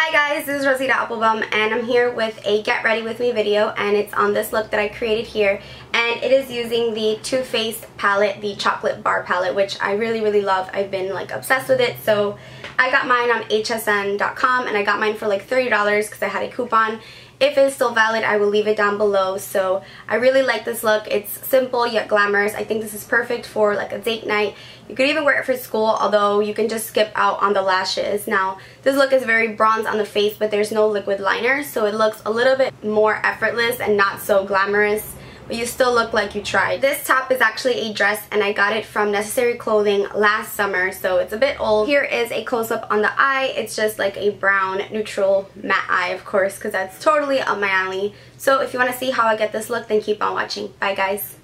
Hi guys, this is Rosita Applebaum and I'm here with a get ready with me video, and it's on this look that I created here, and it is using the Too Faced palette, the chocolate bar palette, which I really love. I've been like obsessed with it, so I got mine on hsn.com and I got mine for like $30 because I had a coupon. If it's still valid, I will leave it down below. So I really like this look. It's simple yet glamorous. I think this is perfect for like a date night. You could even wear it for school, although you can just skip out on the lashes. Now, this look is very bronze on the face, but there's no liquid liner, so it looks a little bit more effortless and not so glamorous, but you still look like you tried. This top is actually a dress, and I got it from Necessary Clothing last summer, so it's a bit old. Here is a close-up on the eye. It's just like a brown neutral matte eye, of course, because that's totally up my alley. So if you want to see how I get this look, then keep on watching. Bye guys.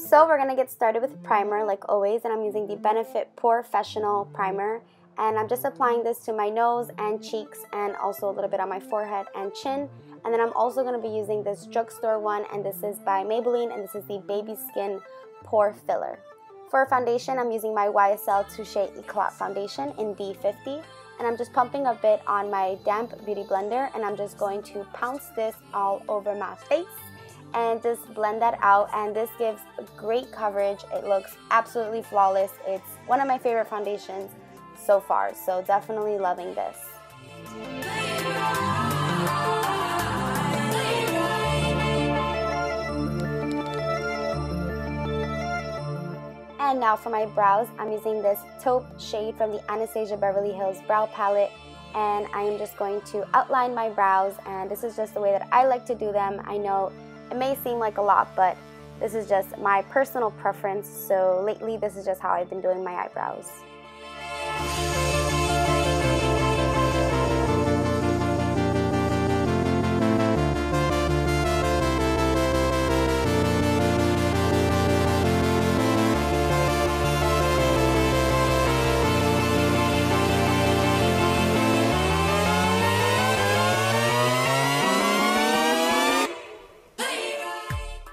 So we're going to get started with primer like always, and I'm using the Benefit Porefessional primer. And I'm just applying this to my nose and cheeks and also a little bit on my forehead and chin. And then I'm also going to be using this drugstore one, and this is by Maybelline, and this is the Baby Skin Pore Filler. For foundation, I'm using my YSL Touche Éclat foundation in B50. And I'm just pumping a bit on my damp beauty blender, and I'm just going to pounce this all over my face and just blend that out, and this gives great coverage. It looks absolutely flawless. It's one of my favorite foundations so far, so definitely loving this. And now for my brows, I'm using this taupe shade from the Anastasia Beverly Hills brow palette, and I am just going to outline my brows, and this is just the way that I like to do them. I know it may seem like a lot, but this is just my personal preference, so lately this is just how I've been doing my eyebrows.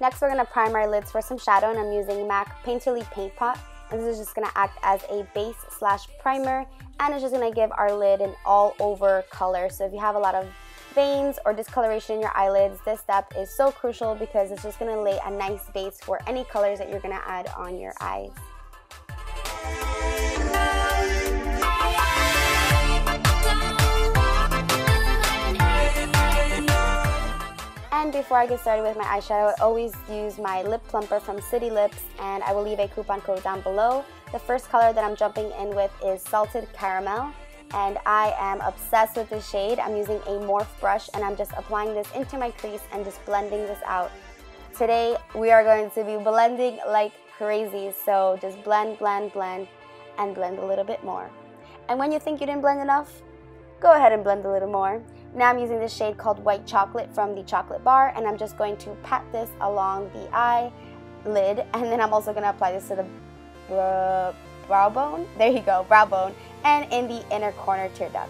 Next, we're going to prime our lids for some shadow, and I'm using MAC Painterly Paint Pot. And this is just going to act as a base slash primer, and it's just going to give our lid an all-over color. So if you have a lot of veins or discoloration in your eyelids, this step is so crucial because it's just going to lay a nice base for any colors that you're going to add on your eyes. And before I get started with my eyeshadow, I always use my lip plumper from City Lips, and I will leave a coupon code down below. The first color that I'm jumping in with is Salted Caramel, and I am obsessed with this shade. I'm using a Morphe brush, and I'm just applying this into my crease and just blending this out. Today, we are going to be blending like crazy, so just blend, blend, blend, and blend a little bit more. And when you think you didn't blend enough, go ahead and blend a little more. Now I'm using this shade called White Chocolate from the Chocolate Bar, and I'm just going to pat this along the eyelid, and then I'm also going to apply this to the brow bone. There you go, brow bone, and in the inner corner tear duct.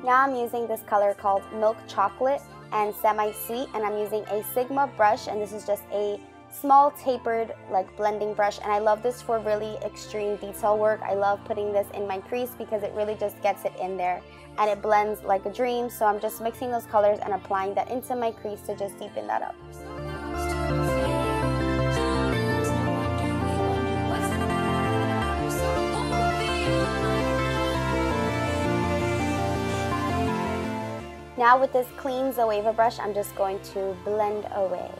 Now I'm using this color called Milk Chocolate and Semi-Sweet, and I'm using a Sigma brush, and this is just a small tapered like blending brush, and I love this for really extreme detail work. I love putting this in my crease because it really just gets it in there and it blends like a dream. So I'm just mixing those colors and applying that into my crease to just deepen that up. Now with this clean Zoeva brush, I'm just going to blend away.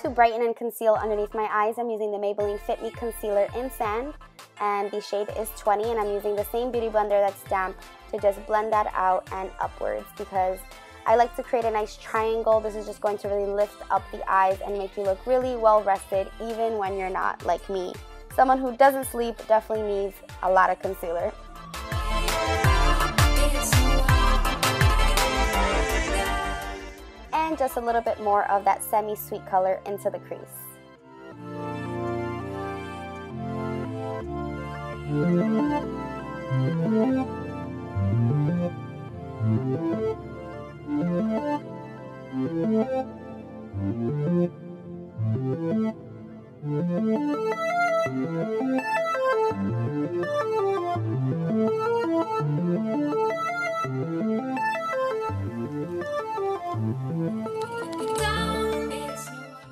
To brighten and conceal underneath my eyes, I'm using the Maybelline Fit Me Concealer in Sand, and the shade is 20, and I'm using the same beauty blender that's damp to just blend that out and upwards because I like to create a nice triangle. This is just going to really lift up the eyes and make you look really well rested even when you're not like me. Someone who doesn't sleep definitely needs a lot of concealer. And just a little bit more of that semi-sweet color into the crease.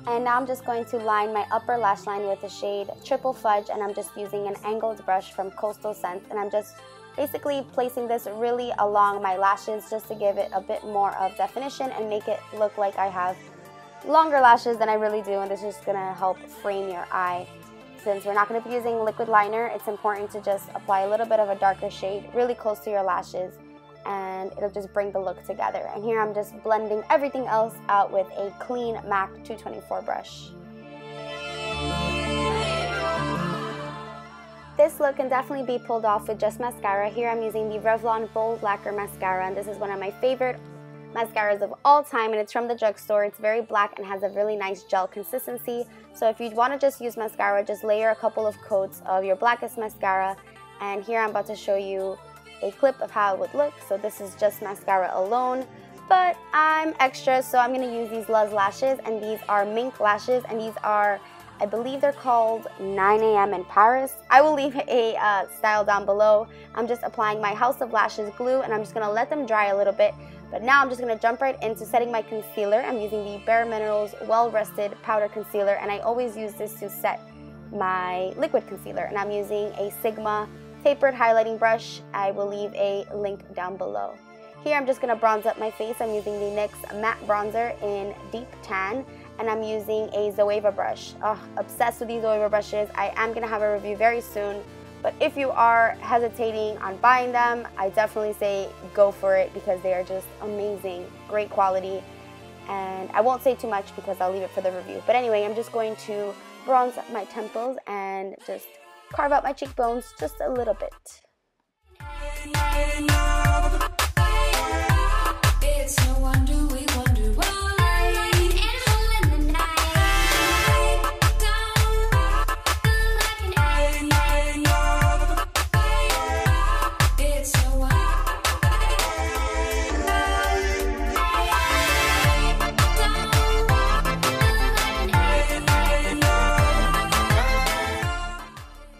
And now I'm just going to line my upper lash line with the shade Triple Fudge, and I'm just using an angled brush from Coastal Scents, and I'm just basically placing this really along my lashes just to give it a bit more of definition and make it look like I have longer lashes than I really do, and this is going to help frame your eye. Since we're not going to be using liquid liner, it's important to just apply a little bit of a darker shade really close to your lashes, and it'll just bring the look together. And here I'm just blending everything else out with a clean MAC 224 brush. This look can definitely be pulled off with just mascara. Here I'm using the Revlon Bold Lacquer Mascara, and this is one of my favorite mascaras of all time, and it's from the drugstore. It's very black and has a really nice gel consistency. So if you want to just use mascara, just layer a couple of coats of your blackest mascara. And here I'm about to show you a clip of how it would look. So this is just mascara alone, but I'm extra, so I'm going to use these Luz lashes, and these are mink lashes, and these are, I believe they're called 9 AM in Paris. I will leave a style down below. I'm just applying my House of Lashes glue, and I'm just going to let them dry a little bit. But now I'm just going to jump right into setting my concealer. I'm using the Bare Minerals Well Rested Powder Concealer, and I always use this to set my liquid concealer. And I'm using a Sigma Tapered highlighting brush. I will leave a link down below. Here I'm just going to bronze up my face. I'm using the NYX Matte Bronzer in Deep Tan, and I'm using a Zoeva brush. Obsessed with these Zoeva brushes. I am going to have a review very soon, but if you are hesitating on buying them, I definitely say go for it because they are just amazing, great quality. And I won't say too much because I'll leave it for the review. But anyway, I'm just going to bronze up my temples and just carve out my cheekbones just a little bit. It's no wonder we wonder why.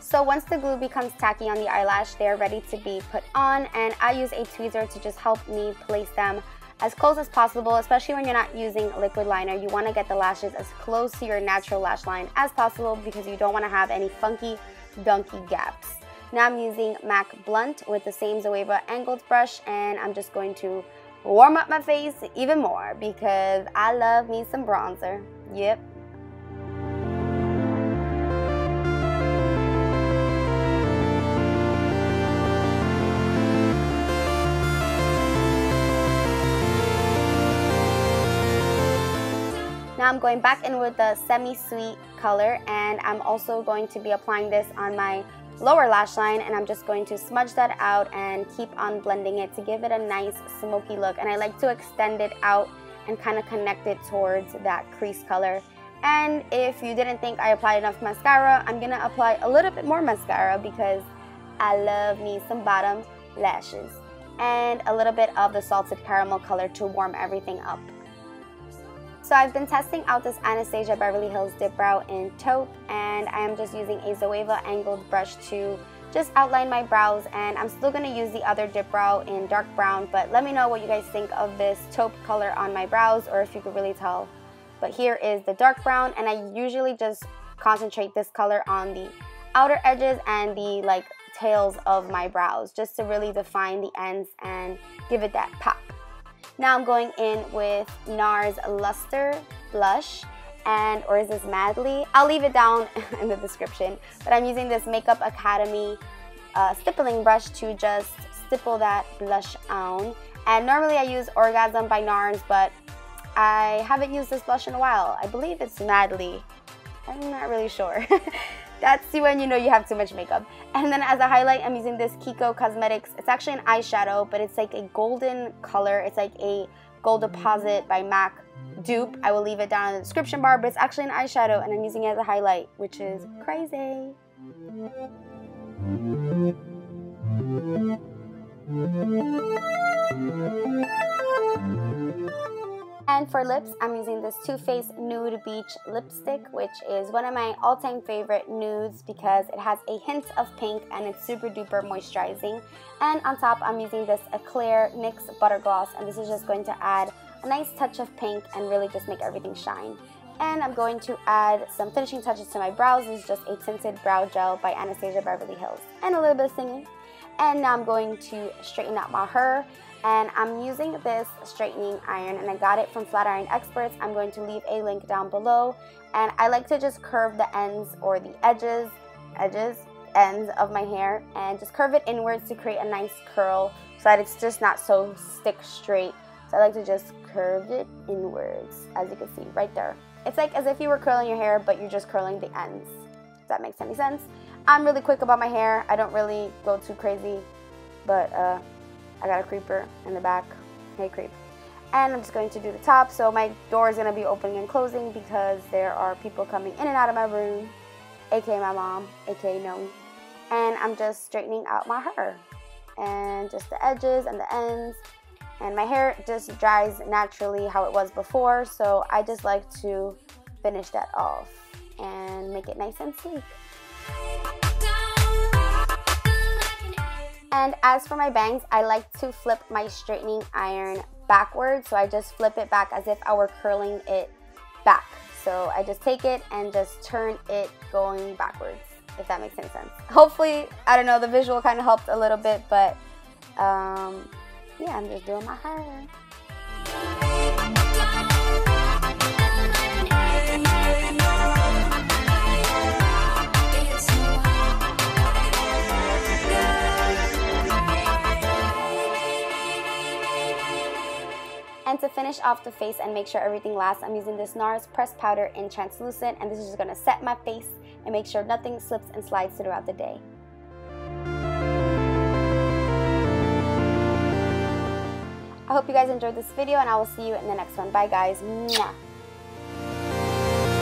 So once the glue becomes tacky on the eyelash, they are ready to be put on, and I use a tweezer to just help me place them as close as possible, especially when you're not using liquid liner. You want to get the lashes as close to your natural lash line as possible because you don't want to have any funky, dunky gaps. Now I'm using MAC Blunt with the same Zoeva angled brush, and I'm just going to warm up my face even more because I love me some bronzer. Yep. Now I'm going back in with the semi-sweet color, and I'm also going to be applying this on my lower lash line, and I'm just going to smudge that out and keep on blending it to give it a nice smoky look. And I like to extend it out and kind of connect it towards that crease color. And if you didn't think I applied enough mascara, I'm going to apply a little bit more mascara because I love me some bottom lashes. And a little bit of the Salted Caramel color to warm everything up. So I've been testing out this Anastasia Beverly Hills Dip Brow in Taupe, and I am just using a Zoeva angled brush to just outline my brows, and I'm still going to use the other dip brow in dark brown, but let me know what you guys think of this taupe color on my brows, or if you could really tell. But here is the dark brown, and I usually just concentrate this color on the outer edges and the tails of my brows just to really define the ends and give it that pop. Now I'm going in with Nars Luster Blush, or is this Madly? I'll leave it down in the description. But I'm using this Makeup Academy stippling brush to just stipple that blush on. And normally I use Orgasm by Nars, but I haven't used this blush in a while. I believe it's Madly. I'm not really sure. That's when you know you have too much makeup. And then as a highlight, I'm using this Kiko Cosmetics. It's actually an eyeshadow, but it's like a golden color. It's like a Gold Deposit by MAC dupe. I will leave it down in the description bar, but it's actually an eyeshadow, and I'm using it as a highlight, which is crazy. And for lips, I'm using this Too Faced Nude Beach lipstick, which is one of my all-time favorite nudes because it has a hint of pink and it's super duper moisturizing. And on top, I'm using this Eclair NYX Butter Gloss, and this is just going to add a nice touch of pink and really just make everything shine. And I'm going to add some finishing touches to my brows. This is just a tinted brow gel by Anastasia Beverly Hills. And a little bit of singing. And now I'm going to straighten out my hair. And I'm using this straightening iron, and I got it from Flat Iron Experts. I'm going to leave a link down below. And I like to just curve the ends or the ends of my hair, and just curve it inwards to create a nice curl so that it's just not so stick straight. So I like to just curve it inwards, as you can see right there. It's like as if you were curling your hair, but you're just curling the ends. If that makes any sense. I'm really quick about my hair. I don't really go too crazy, but I got a creeper in the back. Hey, creep. And I'm just going to do the top. So my door is going to be opening and closing because there are people coming in and out of my room, aka my mom, aka Noe. And I'm just straightening out my hair and just the edges and the ends. And my hair just dries naturally how it was before, so I just like to finish that off and make it nice and sleek. And as for my bangs, I like to flip my straightening iron backwards, so I just flip it back as if I were curling it back. So I just take it and just turn it going backwards, if that makes any sense. Hopefully, I don't know, the visual kind of helped a little bit, but yeah, I'm just doing my hair. And to finish off the face and make sure everything lasts, I'm using this Nars pressed powder in translucent, and this is just going to set my face and make sure nothing slips and slides throughout the day. I hope you guys enjoyed this video, and I will see you in the next one. Bye guys. Mwah.